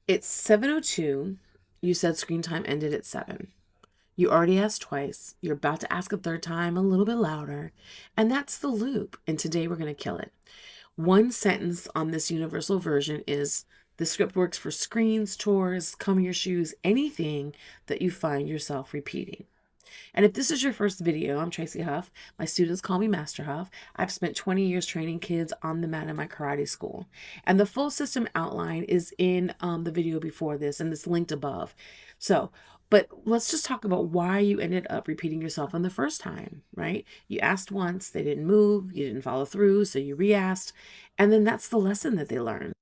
It's 7:02. You said screen time ended at 7. You already asked twice. You're about to ask a third time, a little bit louder. And that's the loop. And today we're going to kill it. One sentence on this universal version is the script works for screens, chores, comb your shoes, anything that you find yourself repeating. And if this is your first video, I'm Tracy Huff. My students call me Master Huff. I've spent 20 years training kids on the mat in my karate school. And the full system outline is in the video before this, and it's linked above. But let's just talk about why you ended up repeating yourself on the first time, right? You asked once, they didn't move, you didn't follow through, so you re-asked. And then that's the lesson that they learned.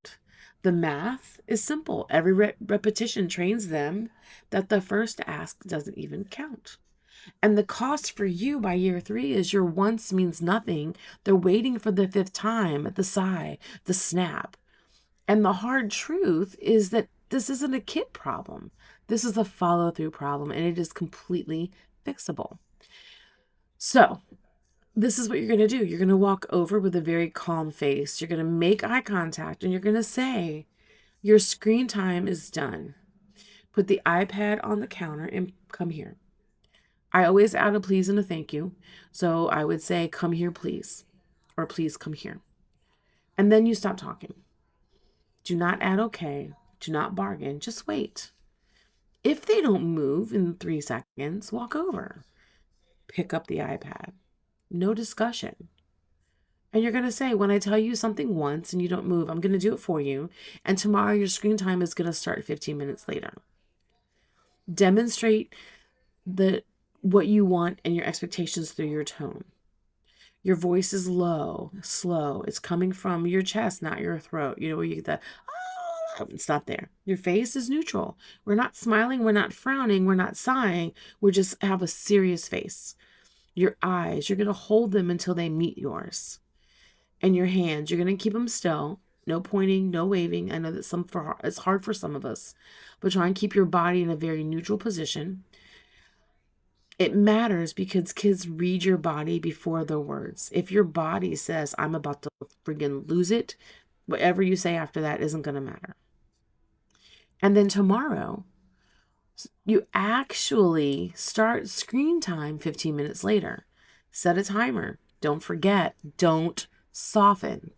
The math is simple. Every repetition trains them that the first ask doesn't even count. And the cost for you by year 3 is your once means nothing. They're waiting for the fifth time, the sigh, the snap. And the hard truth is that this isn't a kid problem. This is a follow through problem, and it is completely fixable. So, this is what you're going to do. You're going to walk over with a very calm face. You're going to make eye contact, and you're going to say, your screen time is done. Put the iPad on the counter and come here. I always add a please and a thank you. So I would say, come here, please, or please come here. And then you stop talking. Do not add okay. Do not bargain. Just wait. If they don't move in 3 seconds, walk over. Pick up the iPad. No discussion. And you're going to say, when I tell you something once and you don't move, I'm going to do it for you. And tomorrow your screen time is going to start 15 minutes later. Demonstrate what you want and your expectations through your tone. Your voice is low, slow. It's coming from your chest, not your throat. You know, where you get that, oh, it's not there. Your face is neutral. We're not smiling. We're not frowning. We're not sighing. We just have a serious face. Your eyes, you're going to hold them until they meet yours. And your hands, you're going to keep them still. No pointing, no waving. I know that it's hard for some of us, but try and keep your body in a very neutral position. It matters because kids read your body before the words. If your body says, I'm about to friggin' lose it, whatever you say after that isn't going to matter. And then tomorrow, you actually start screen time 15 minutes later. Set a timer. Don't forget. Don't soften.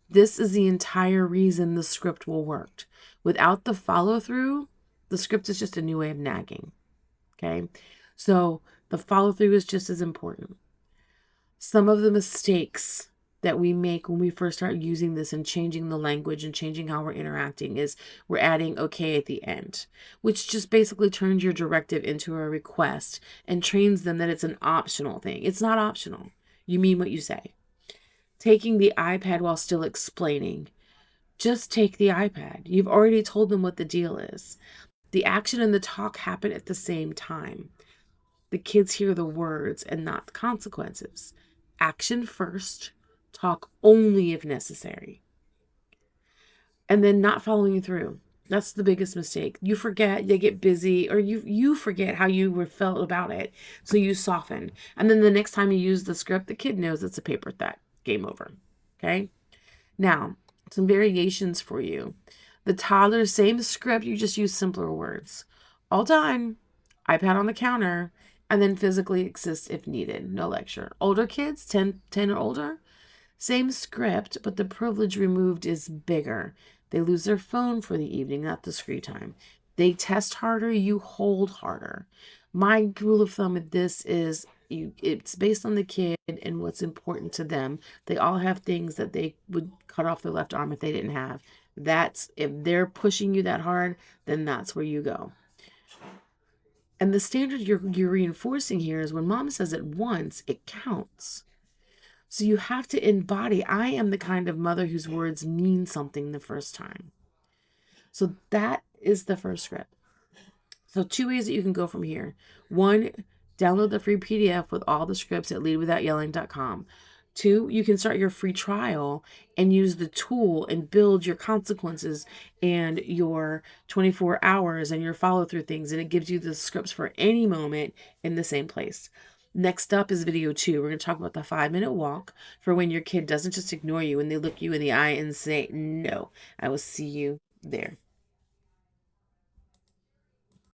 This is the entire reason the script will work. Without the follow through, the script is just a new way of nagging. Okay? So the follow through is just as important. Some of the mistakes that we make when we first start using this and changing the language and changing how we're interacting is we're adding okay at the end, which just basically turns your directive into a request and trains them that it's an optional thing. It's not optional. You mean what you say. Taking the iPad while still explaining. Just take the iPad. You've already told them what the deal is. The action and the talk happen at the same time. The kids hear the words and not the consequences. Action first, talk only if necessary. And then not following through. That's the biggest mistake. You forget, you get busy, or you forget how you were felt about it. So you soften. And then the next time you use the script, the kid knows it's a paper threat. Game over. Okay? Now, some variations for you. The toddler, same script, you just use simpler words. All done. iPad on the counter. And then physically exist if needed. No lecture. Older kids, 10 or older, same script, but the privilege removed is bigger. They lose their phone for the evening, not the screen time. They test harder, you hold harder. My rule of thumb with this is it's based on the kid and what's important to them. They all have things that they would cut off their left arm if they didn't have. That's if they're pushing you that hard, then that's where you go. And the standard you're reinforcing here is when mom says it once, it counts. So you have to embody, I am the kind of mother whose words mean something the first time. So that is the first script. So 2 ways that you can go from here. 1, download the free PDF with all the scripts at leadwithoutyelling.com. 2, you can start your free trial and use the tool and build your consequences and your 24 hours and your follow through things. And it gives you the scripts for any moment in the same place. Next up is video 2. We're going to talk about the 5-minute walk for when your kid doesn't just ignore you and they look you in the eye and say, no, I will see you there.